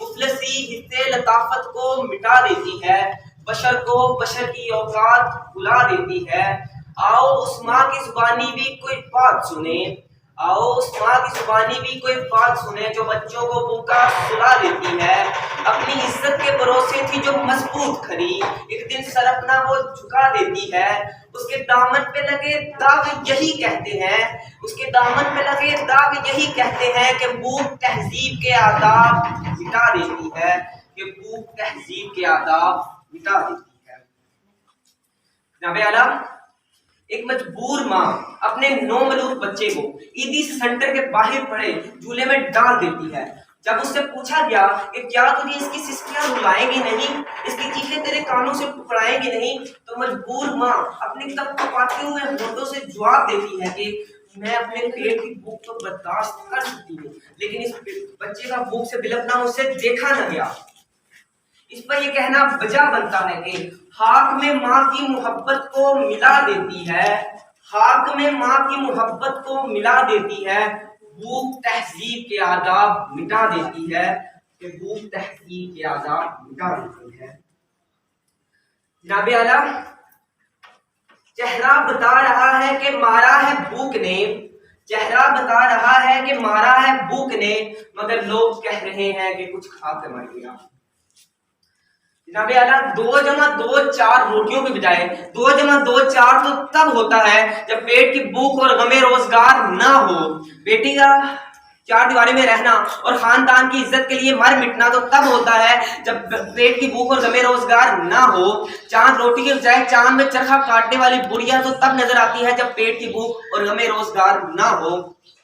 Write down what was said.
مفلسی حصے لطافت کو مٹا دیتی ہے، بشر کو بشر کی اوقات بلا دیتی ہے۔ آؤ اس ماں کی زبانی بھی کوئی بات سنیں، آؤ اس ماں کی زبانی بھی کوئی بات سنیں جو بچوں کو بھوکا سلا دیتی ہے۔ اپنی عزت کے بھروسے تھی جو مضبوط کھڑی، ایک دن سر اپنا وہ جھکا دیتی ہے۔ اس کے دامن پہ لگے داغ یہی کہتے ہیں، اس کے دامن پہ لگے داغ یہی کہتے ہیں کہ بھوک تہذیب کے آداب مٹا دیتی ہے، کہ بھوک تہذیب کے آداب مٹا دیتی ہے۔ جناب اعلیٰ، ایک مجبور ماں اپنے 9 ملوث بچے کو عیدی سینٹر کے باہر پڑے جھولے میں ڈال دیتی ہے۔ جب اس سے پوچھا گیا کہ کیا تجھے اس کی سسکیاں رلائیں گی نہیں، اس کی چیخیں تیرے کانوں سے ٹکرائیں گی نہیں، تو مجبور ماں اپنی تب کپاتے ہوئے ہونٹوں سے جواب دیتی ہے کہ میں اپنے پیٹ کی بھوک تو برداشت کر سکتی ہوں، لیکن اس بچے کا بھوک سے بلکنا مجھ سے دیکھا نہ گیا۔ اس پر یہ کہنا بجا بنتا ہے کہ خاک میں ماں کی محبت کو ملا دیتی ہے، خاک میں ماں کی محبت کو ملا دیتی ہے، بھوک تہذیب کے آداب مٹا دیتی ہے، کہ بھوک تہذیب کے آداب مٹا دیتی ہے۔ جناب اعلیٰ، چہرہ بتا رہا ہے کہ مارا ہے بھوک نے، چہرہ بتا رہا ہے کہ مارا ہے بھوک نے، مگر لوگ کہہ رہے ہیں کہ کچھ کھا کر مر گیا۔ جناب اعلیٰ، 2 جمع 2 4 روٹیوں کے بجائے 2 جمع 2 4 تو تب ہوتا ہے جب پیٹ کی بھوک اور غم روزگار نہ ہو۔ بیٹی کا 4 دیواری میں رہنا اور خاندان کی عزت کے لیے مر مٹنا تو تب ہوتا ہے جب پیٹ کی بھوک اور غم روزگار نہ ہو۔ چاند روٹی کے بجائے چاند میں چرخا کاٹنے والی بڑھیا تو تب نظر آتی ہے جب پیٹ کی بھوک اور غم روزگار نہ ہو۔